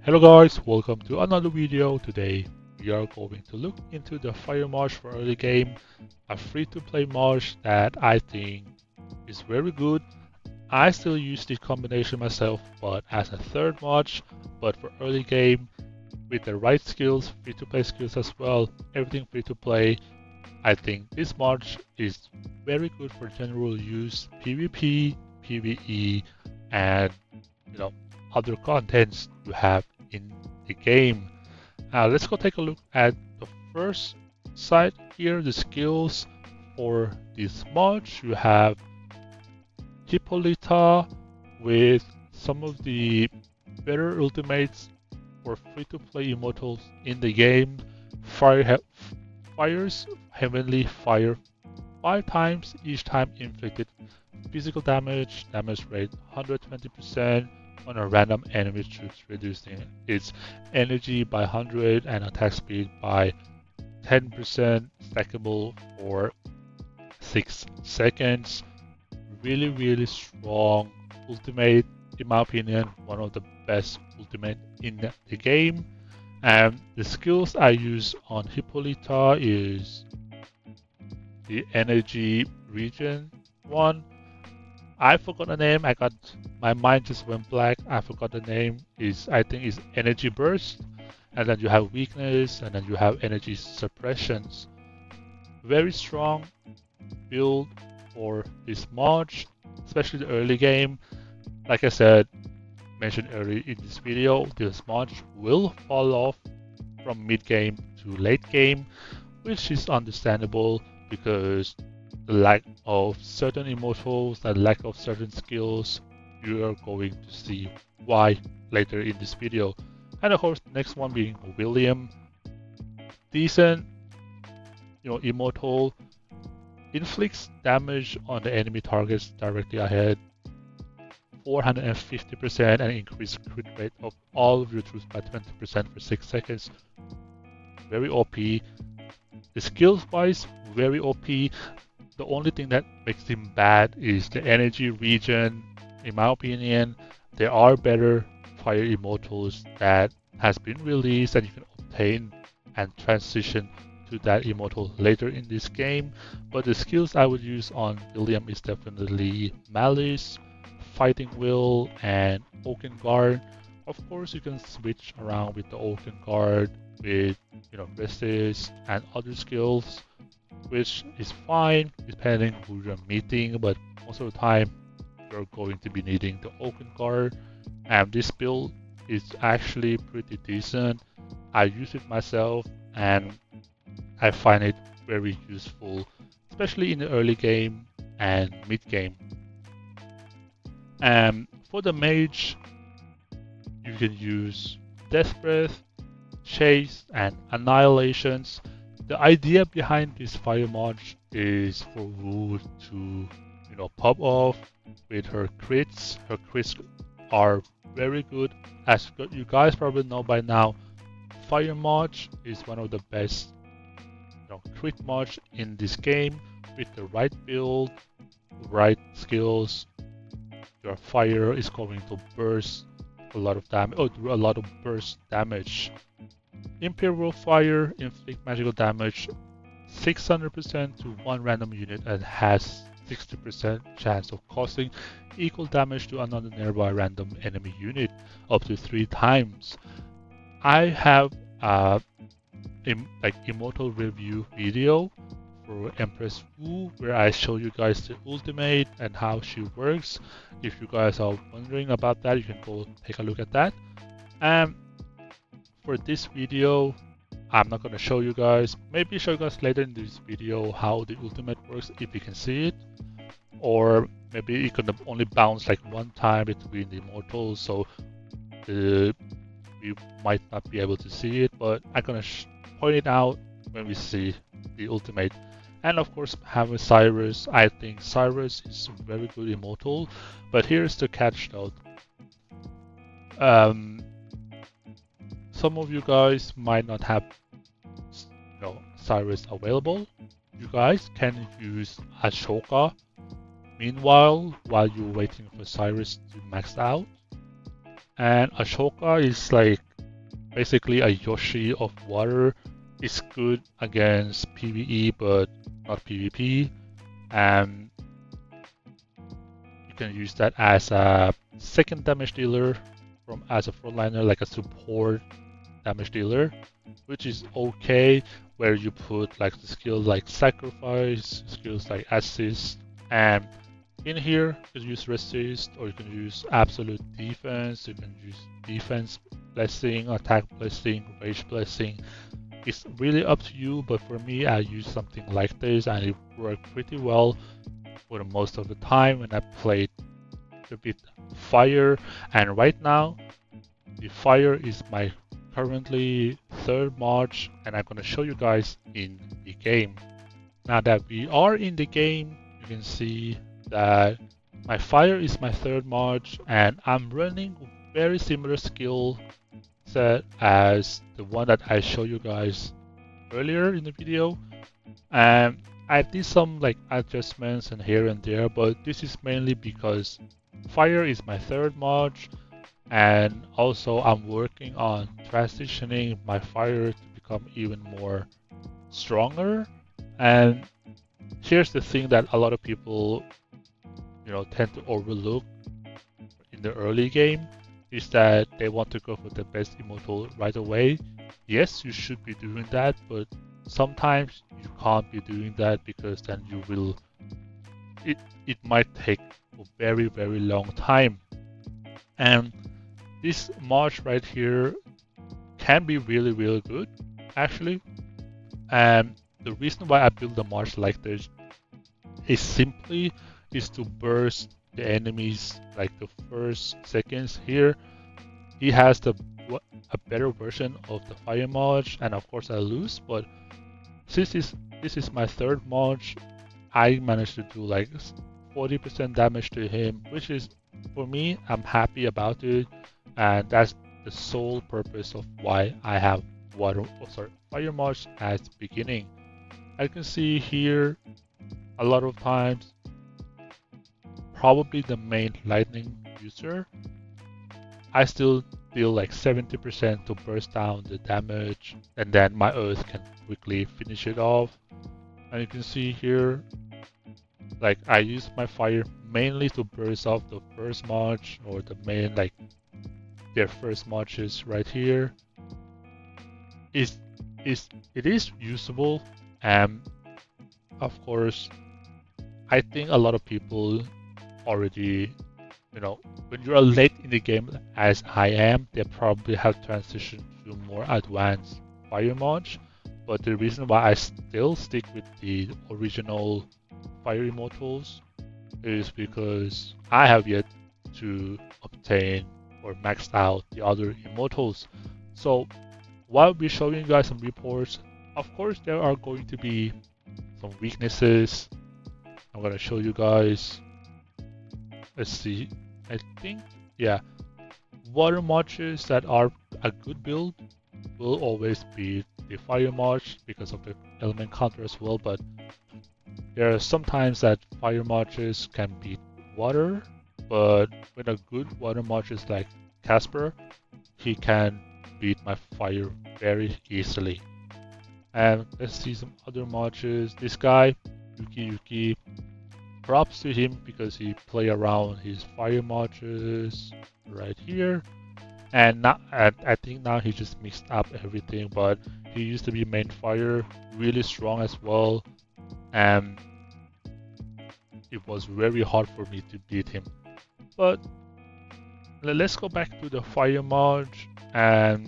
Hello guys, welcome to another video. Today we are going to look into the Fire Mage for early game, a free-to-play Mage that I think is very good. I still use the combination myself, but as a third Mage, but for early game with the right skills, free-to-play skills as well, everything free-to-play. I think this Mage is very good for general use, PvP, PvE, and you know other contents you have in the game. Let's go take a look at the first side here, the skills for this mod. You have Hippolyta with some of the better ultimates for free-to-play immortals in the game. Fires heavenly fire 5 times, each time inflicted physical damage, damage rate 120% on a random enemy troops, reducing its energy by 100 and attack speed by 10%, stackable for 6 seconds. Really strong ultimate, in my opinion, one of the best ultimate in the game. And the skills I use on Hippolyta is the energy region one. I forgot the name. My mind just went blank. I forgot the name. I think is energy burst, and then you have weakness, and then you have energy suppressions. Very strong build for this Mage, especially the early game. Like I said, mentioned earlier in this video, this Mage will fall off from mid game to late game, which is understandable because the lack of certain immortals, the lack of certain skills, you are going to see why later in this video. And of course, the next one being William. Decent, immortal, inflicts damage on the enemy targets directly ahead, 450% and increased crit rate of all of your troops by 20% for 6 seconds. Very OP. The skills wise, very OP. The only thing that makes him bad is the energy region. In my opinion, there are better fire immortals that has been released and you can obtain and transition to that immortal later in this game. But the skills I would use on William is definitely Malice, Fighting Will, and Oaken Guard. Of course, you can switch around with the Oaken Guard with resist and other skills, which is fine depending who you're meeting, but most of the time you're going to be needing the Oaken Guard. And this build is actually pretty decent. I use it myself and I find it very useful, especially in the early game and mid game. And for the Mage, you can use Death Breath, Chase, and Annihilations. The idea behind this Fire Mage is for Wu to, pop off with her crits. Her crits are very good. As you guys probably know by now, Fire Mage is one of the best, crit mage in this game. With the right build, right skills, your fire is going to burst a lot of damage, a lot of burst damage. Imperial Fire inflict magical damage 600% to one random unit and has 60% chance of causing equal damage to another nearby random enemy unit up to 3 times. I have immortal review video for Empress Wu where I show you guys the ultimate and how she works. If you guys are wondering about that, you can go take a look at that. For this video, I'm not going to show you guys. Maybe show you guys later in this video how the ultimate works if you can see it. Or maybe it can only bounce like one time between the immortals, so you might not be able to see it. But I'm going to point it out when we see the ultimate. And of course, having Cyrus, I think Cyrus is a very good immortal. But here's the catch though. Some of you guys might not have Cyrus available. You guys can use Ashoka. Meanwhile, while you're waiting for Cyrus to max out. And Ashoka is like basically a Yoshi of water. It's good against PvE, but not PvP. And you can use that as a second damage dealer as a frontliner, like a support damage dealer, which is okay, where you put like the skills like sacrifice, skills like assist, and in here you can use resist, or you can use absolute defense, you can use defense blessing, attack blessing, rage blessing. It's really up to you, but for me I use something like this and it worked pretty well for the most of the time when I played a bit fire. And right now the fire is my currently third Mage, and I'm gonna show you guys in the game. Now that we are in the game, you can see that my fire is my third Mage, and I'm running very similar skill set as the one that I showed you guys earlier in the video. And I did some like adjustments and here and there, but this is mainly because fire is my third Mage, and also I'm working on transitioning my fire to become even more stronger. And here's the thing that a lot of people, tend to overlook in the early game, is that they want to go for the best immortal right away. Yes, you should be doing that, but sometimes you can't be doing that because then it might take a very, very long time. And this Mage right here can be really, really good, actually. And the reason why I build a Mage like this is to burst the enemies like the first seconds here. He has a better version of the Fire Mage, and of course I lose, but since this is my third Mage, I managed to do like 40% damage to him, which is, for me, I'm happy about it, and that's the sole purpose of why I have Fire Mage at the beginning. I can see here a lot of times, probably the main lightning user, I still deal like 70% to burst down the damage, and then my earth can quickly finish it off. And you can see here, like I use my fire mainly to burst off the first Mage, or the main, like their first Mages right here. It is usable, and of course I think a lot of people already, when you're late in the game as I am, they probably have transitioned to more advanced Fire Mage. But the reason why I still stick with the original Fire Immortals is because I have yet to obtain or max out the other Immortals. So while we're showing you guys some reports, of course there are going to be some weaknesses. I'm gonna show you guys. Let's see. I think, yeah, water Mages that are a good build will always be the Fire Mage because of the element counter as well, but there are sometimes that Fire Mages can beat water, but with a good water Mage like Casper, he can beat my fire very easily. And let's see some other Mages. This guy, Yuki, props to him because he play around his fire Mages right here. And now, I think now he just mixed up everything, but he used to be main fire, really strong as well, and it was very hard for me to beat him. But let's go back to the fire Mage, and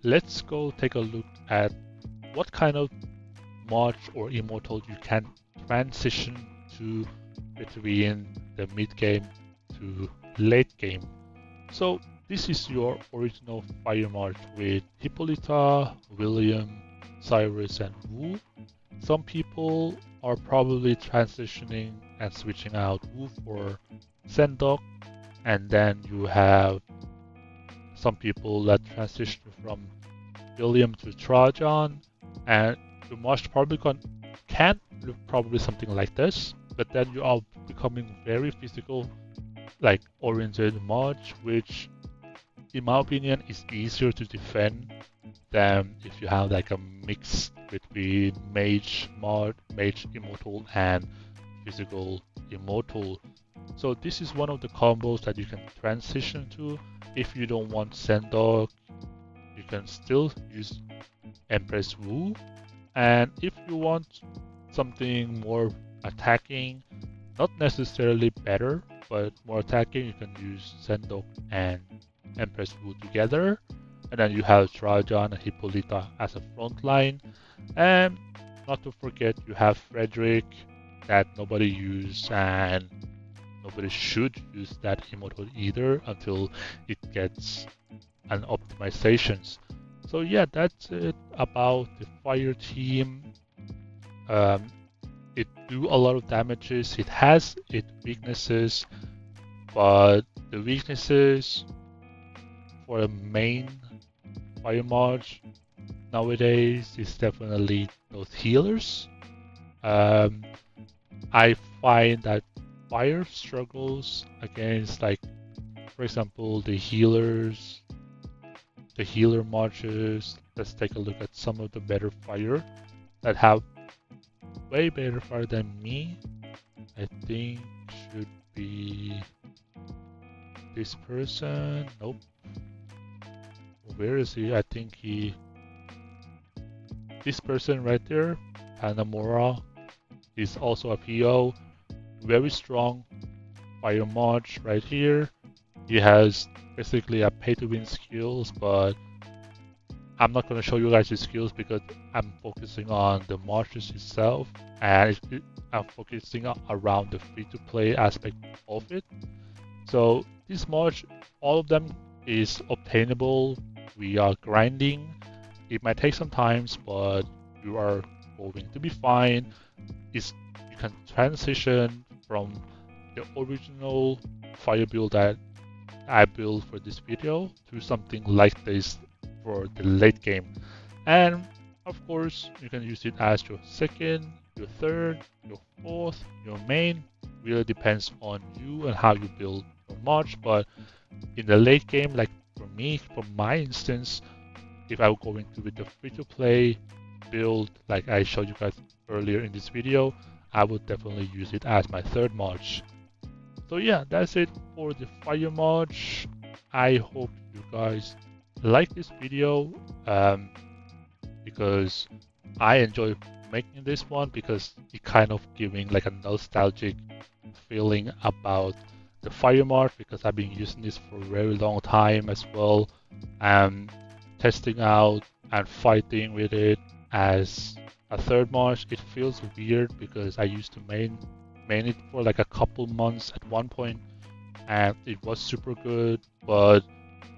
let's go take a look at what kind of Mage or immortal you can transition to between the mid game to late game. So this is your original Fire Mage with Hippolyta, William, Cyrus, and Wu. Some people are probably transitioning and switching out Wu for Sendok, and then you have some people that transition from William to Trajan, and the Mage probably can look probably something like this, but then you are becoming very physical, like oriented Mage, which in my opinion, it's easier to defend than if you have like a mix between Mage mod, Mage Immortal, and Physical Immortal. So this is one of the combos that you can transition to. If you don't want Sendog, you can still use Empress Wu. And if you want something more attacking, not necessarily better, but more attacking, you can use Sendok and Empress Wu together. And then you have Trajan and Hippolyta as a front line. And not to forget, you have Frederick that nobody uses, and nobody should use that immortal either until it gets an optimizations. So yeah, that's it about the fire team. Um, it do a lot of damages. It has its weaknesses, but the weaknesses for a main fire march nowadays is definitely those healers. Um, I find that fire struggles against, like, for example, the healers, the healer marches. Let's take a look at some of the better fire that have way better fire than me. I think should be this person. Nope. Where is he? I think this person right there, Panamora, is also a PO. Very strong fire march right here. He has basically a pay to win skills, but I'm not going to show you guys his skills because I'm focusing on the marches itself, and I'm focusing around the free to play aspect of it. So this march, all of them is obtainable. We are grinding. It might take some time, but you are going to be fine. You can transition from the original fire build that I built for this video to something like this for the late game. And of course, you can use it as your second, your third, your fourth, your main. Really depends on you and how you build your march. But in the late game, like for me, for my instance, if I would go into with the free-to-play build, like I showed you guys earlier in this video, I would definitely use it as my third march. So yeah, that's it for the fire march. I hope you guys like this video, because I enjoy making this one because it kind of giving like a nostalgic feeling about the fire march, because I've been using this for a very long time as well, and testing out and fighting with it as a third march. It feels weird because I used to main it for like a couple months at one point, and it was super good, but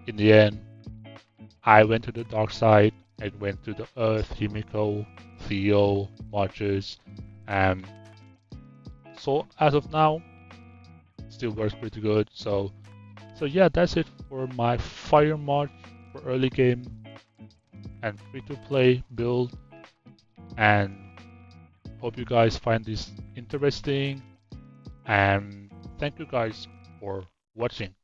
in the end I went to the dark side and went to the Earth, Himiko, Theo marches, and so as of now still works pretty good. So yeah, that's it for my fire march for early game and free to play build, and hope you guys find this interesting, and thank you guys for watching.